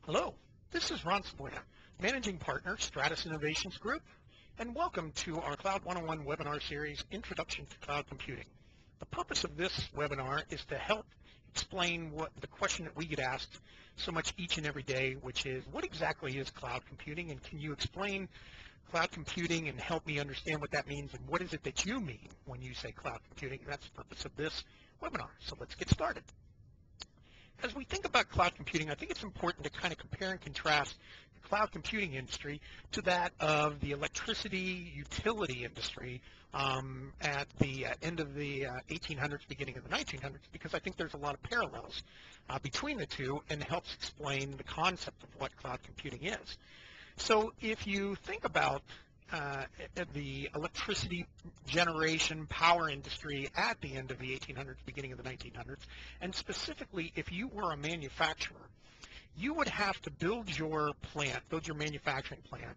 Hello, this is Ron Saboya, Managing Partner, Stratus Innovations Group, and welcome to our Cloud 101 webinar series, Introduction to Cloud Computing. The purpose of this webinar is to help explain what the question that we get asked so much each and every day, which is, what exactly is cloud computing, and can you explain cloud computing and help me understand what that means, and what is it that you mean when you say cloud computing? That's the purpose of this webinar, so let's get started. As we think about cloud computing, I think it's important to kind of compare and contrast the cloud computing industry to that of the electricity utility industry at the end of the 1800s, beginning of the 1900s, because I think there's a lot of parallels between the two and helps explain the concept of what cloud computing is. So if you think about the electricity generation power industry at the end of the 1800s, beginning of the 1900s, and specifically if you were a manufacturer, you would have to build your plant, build your manufacturing plant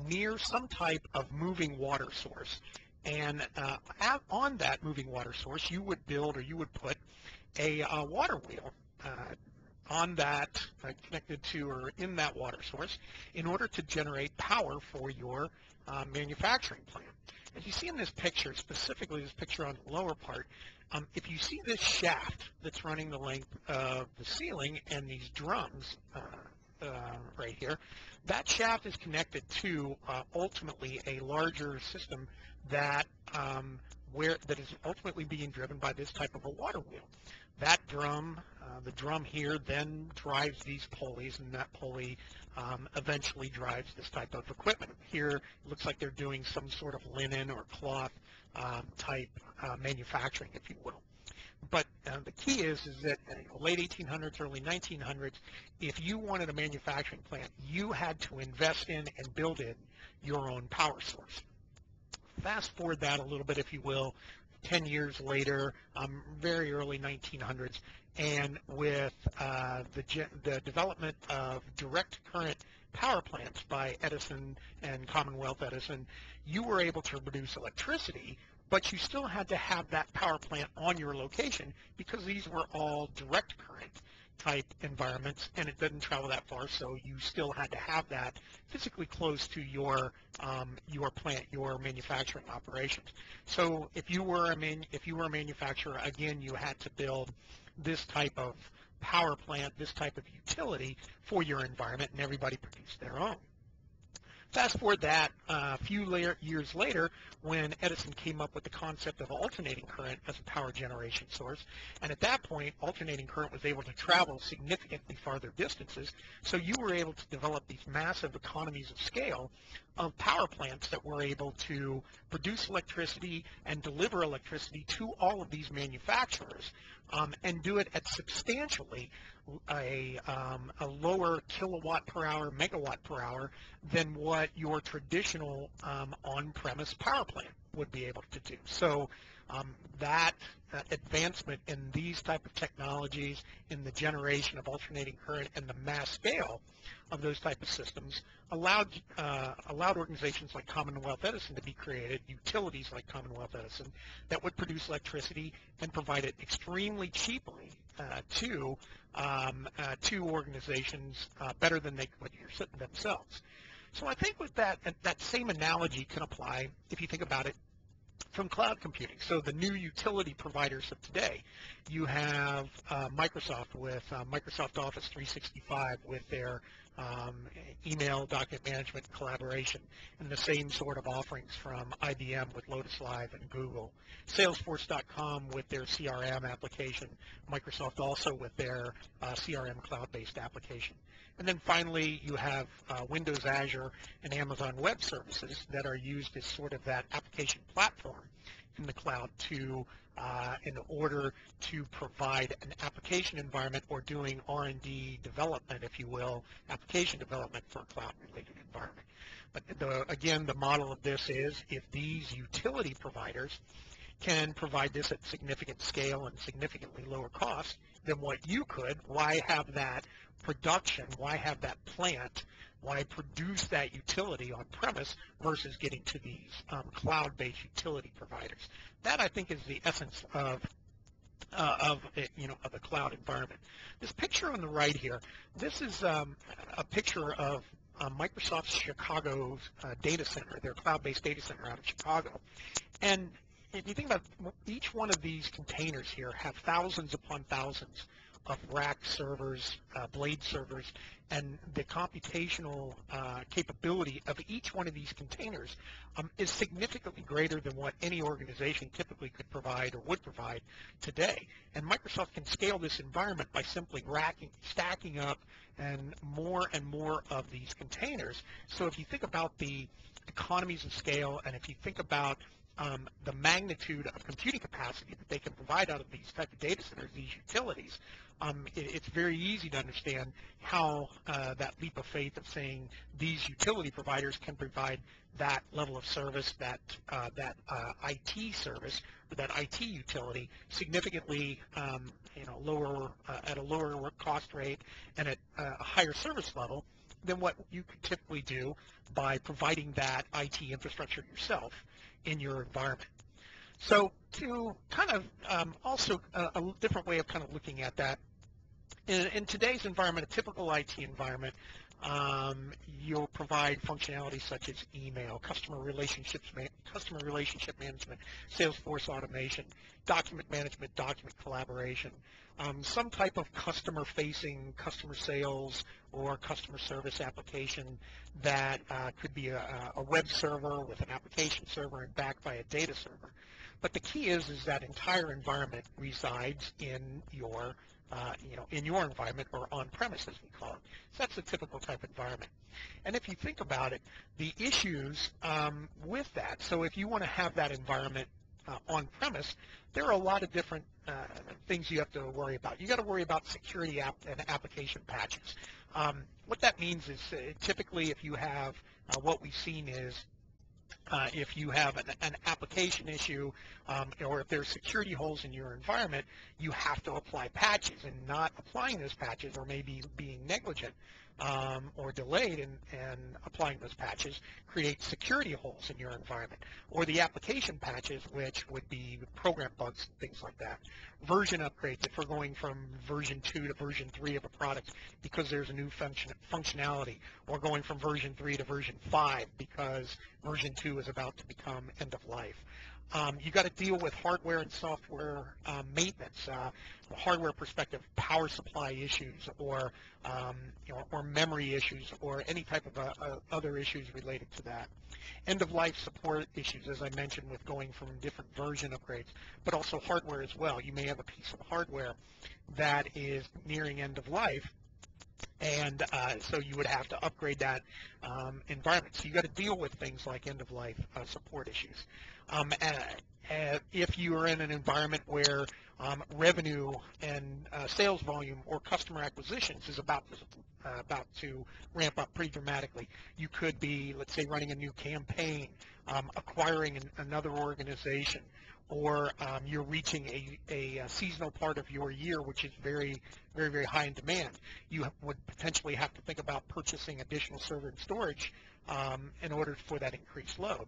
near some type of moving water source. And on that moving water source, you would build or you would put a water wheel on that, connected to or in that water source in order to generate power for your manufacturing plant. As you see in this picture, specifically this picture on the lower part, if you see this shaft that's running the length of the ceiling and these drums right here, that shaft is connected to ultimately a larger system that that is ultimately being driven by this type of a water wheel. That drum, the drum here, then drives these pulleys, and that pulley eventually drives this type of equipment. Here, it looks like they're doing some sort of linen or cloth type manufacturing, if you will. But the key is that late 1800s, early 1900s, if you wanted a manufacturing plant, you had to invest in and build in your own power source. Fast forward that a little bit, if you will, 10 years later, very early 1900s, and with the development of direct current power plants by Edison and Commonwealth Edison, you were able to produce electricity, but you still had to have that power plant on your location because these were all direct current type environments, and it didn't travel that far, so you still had to have that physically close to your plant, your manufacturing operations. So if you were a manufacturer, again, you had to build this type of power plant, this type of utility for your environment, and everybody produced their own. Fast forward that a few years later, when Edison came up with the concept of alternating current as a power generation source, and at that point, alternating current was able to travel significantly farther distances, so you were able to develop these massive economies of scale of power plants that were able to produce electricity and deliver electricity to all of these manufacturers, and do it at substantially a lower kilowatt per hour, megawatt per hour than what your traditional on-premise power plant would be able to do. So that advancement in these type of technologies, in the generation of alternating current and the mass scale of those type of systems, allowed organizations like Commonwealth Edison to be created, utilities like Commonwealth Edison, that would produce electricity and provide it extremely cheaply to organizations better than they could themselves. So I think with that same analogy can apply if you think about it from cloud computing. So the new utility providers of today, you have Microsoft with Microsoft Office 365 with their email, document management, collaboration, and the same sort of offerings from IBM with Lotus Live and Google. Salesforce.com with their CRM application, Microsoft also with their CRM cloud-based application. And then finally, you have Windows, Azure, and Amazon Web Services that are used as sort of that application platform in the cloud to in order to provide an application environment or doing R&D development, if you will, application development for a cloud-related environment. But again, the model of this is if these utility providers can provide this at significant scale and significantly lower cost than what you could, why have that production, why have that plant, why produce that utility on premise versus getting to these cloud-based utility providers? That, I think, is the essence of of the cloud environment. This picture on the right here, this is a picture of Microsoft's Chicago data center, their cloud-based data center out of Chicago. And if you think about it, each one of these containers here have thousands upon thousands of rack servers, blade servers, and the computational capability of each one of these containers is significantly greater than what any organization typically could provide or would provide today. And Microsoft can scale this environment by simply stacking up and more of these containers. So if you think about the economies of scale, and if you think about the magnitude of computing capacity that they can provide out of these type of data centers, these utilities, it's very easy to understand how that leap of faith of saying these utility providers can provide that level of service, that IT service, or that IT utility significantly lower at a lower cost rate and at a higher service level than what you could typically do by providing that IT infrastructure yourself in your environment. So to kind of also a different way of kind of looking at that, in today's environment, a typical IT environment, you'll provide functionality such as email, customer relationship management, Salesforce automation, document management, document collaboration, some type of customer-facing customer sales or customer service application that could be a web server with an application server and backed by a data server. But the key is that entire environment resides in your in your environment, or on-premise as we call it. So that's a typical type environment. And if you think about it, the issues with that, so if you want to have that environment on-premise, there are a lot of different things you have to worry about. You got to worry about security and application patches. What that means is typically if you have what we've seen is if you have an application issue or if there's security holes in your environment, you have to apply patches, and not applying those patches or maybe being negligent or delayed in applying those patches creates security holes in your environment. Or the application patches, which would be program bugs, things like that. Version upgrades, if we're going from version 2 to version 3 of a product because there's a new functionality, or going from version 3 to version 5 because version 2 is about to become end of life. You got to deal with hardware and software maintenance, hardware perspective, power supply issues, or memory issues, or any type of other issues related to that. End-of-life support issues, as I mentioned, with going from different version upgrades, but also hardware as well. You may have a piece of hardware that is nearing end of life, and so you would have to upgrade that environment. So you got to deal with things like end-of-life support issues. If you are in an environment where revenue and sales volume or customer acquisitions is about to ramp up pretty dramatically, you could be, let's say, running a new campaign, acquiring another organization, or you're reaching a seasonal part of your year which is very high in demand. You would potentially have to think about purchasing additional server and storage in order for that increased load.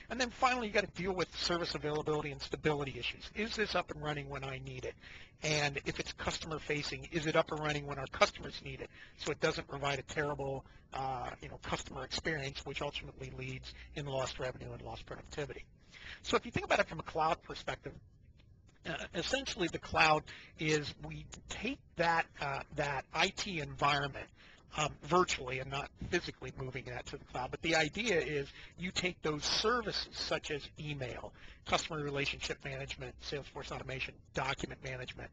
And then finally, you got to deal with service availability and stability issues. Is this up and running when I need it? And if it's customer facing, is it up and running when our customers need it, so it doesn't provide a terrible customer experience, which ultimately leads in lost revenue and lost productivity? So if you think about it from a cloud perspective, essentially the cloud is we take that IT environment virtually and not physically moving that to the cloud. But the idea is you take those services such as email, customer relationship management, Salesforce automation, document management,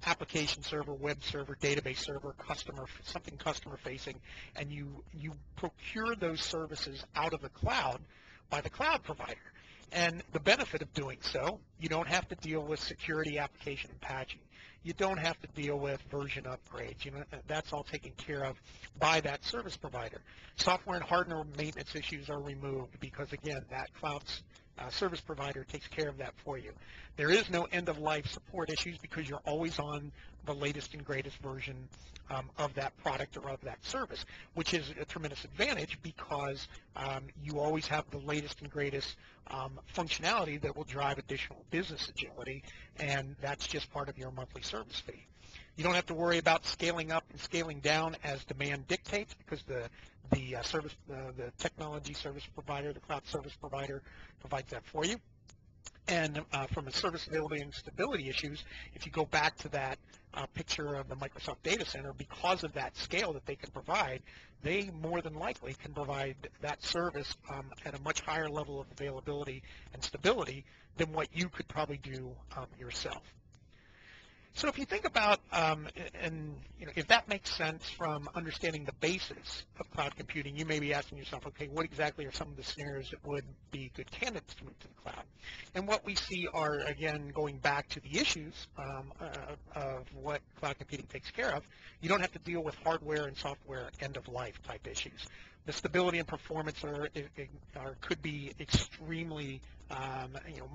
application server, web server, database server, something customer facing, and you procure those services out of the cloud by the cloud provider. And the benefit of doing so, you don't have to deal with security, application, and patching. You don't have to deal with version upgrades. That's all taken care of by that service provider. Software and hardware maintenance issues are removed because, again, that cloud service provider takes care of that for you. There is no end-of-life support issues because you're always on the latest and greatest version of that product or of that service, which is a tremendous advantage because you always have the latest and greatest functionality that will drive additional business agility, and that's just part of your monthly service fee. You don't have to worry about scaling up and scaling down as demand dictates, because the technology service provider, the cloud service provider, provides that for you. And from a service availability and stability issues, if you go back to that picture of the Microsoft data center, because of that scale that they can provide, they more than likely can provide that service at a much higher level of availability and stability than what you could probably do yourself. So if you think about, if that makes sense from understanding the basis of cloud computing, you may be asking yourself, okay, what exactly are some of the scenarios that would be good candidates to move to the cloud? And what we see are, again, going back to the issues of what cloud computing takes care of, you don't have to deal with hardware and software end-of-life type issues. The stability and performance could be extremely,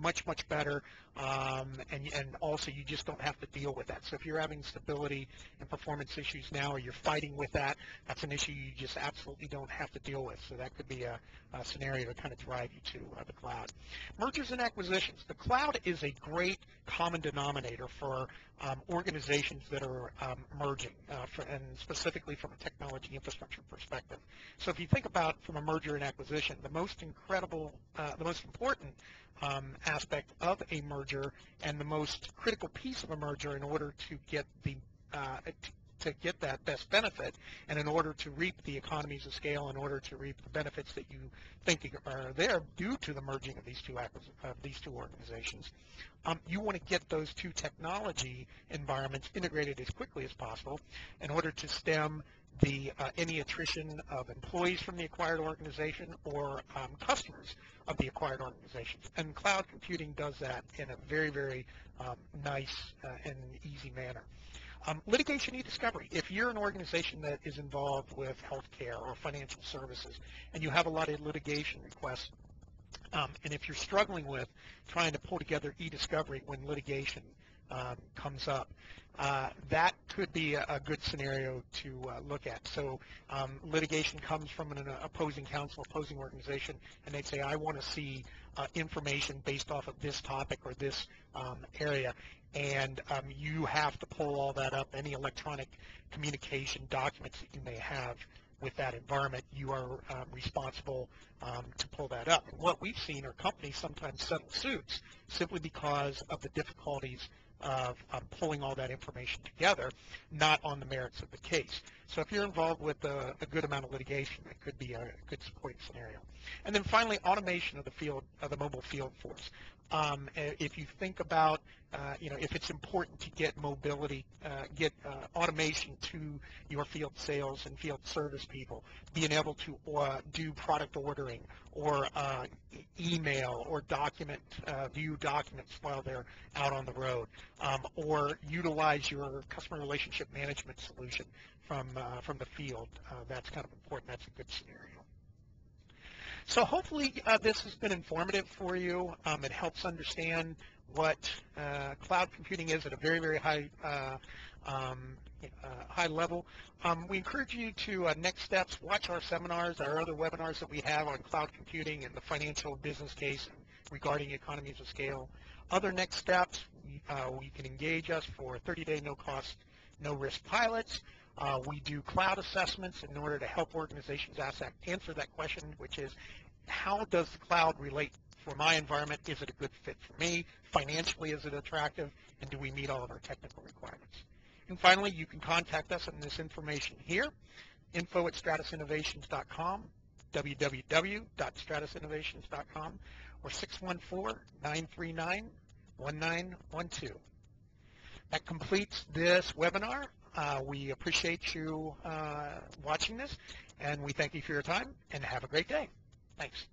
much better, and also you just don't have to deal with that. So if you're having stability and performance issues now, or you're fighting with that, that's an issue you just absolutely don't have to deal with. So that could be a scenario to kind of drive you to the cloud. Mergers and acquisitions. The cloud is a great common denominator for organizations that are merging, and specifically from a technology infrastructure perspective. So if you think about from a merger and acquisition, the most important aspect of a merger and the most critical piece of a merger in order to get that best benefit, and in order to reap the economies of scale, in order to reap the benefits that you think are there due to the merging of these two organizations, you want to get those two technology environments integrated as quickly as possible in order to stem any attrition of employees from the acquired organization or customers of the acquired organizations. And cloud computing does that in a very, very nice and easy manner. Litigation e-discovery. If you're an organization that is involved with healthcare or financial services and you have a lot of litigation requests, and if you're struggling with trying to pull together e-discovery when litigation comes up, that could be a good scenario to look at. So litigation comes from an opposing counsel, opposing organization, and they say, I want to see information based off of this topic or this area, and you have to pull all that up, any electronic communication documents that you may have with that environment, you are responsible to pull that up. And what we've seen are companies sometimes settle suits simply because of the difficulties of pulling all that information together, not on the merits of the case. So if you're involved with a good amount of litigation, it could be a good supporting scenario. And then finally, automation of the mobile field force. If you think about, if it's important to get mobility, get automation to your field sales and field service people, being able to do product ordering or email or view documents while they're out on the road, or utilize your customer relationship management solution from the field, that's kind of important. That's a good scenario. So hopefully this has been informative for you. It helps understand what cloud computing is at a very, very high level. We encourage you to next steps, watch our seminars, our other webinars that we have on cloud computing and the financial business case regarding economies of scale. Other next steps, you can engage us for 30-day no-cost, no-risk pilots. We do cloud assessments in order to help organizations answer that question, which is, how does the cloud relate for my environment? Is it a good fit for me? Financially, is it attractive? And do we meet all of our technical requirements? And finally, you can contact us on this information here, info@stratusinnovations.com, www.stratusinnovations.com, or 614-939-1912. That completes this webinar. We appreciate you watching this, and we thank you for your time, and have a great day. Thanks.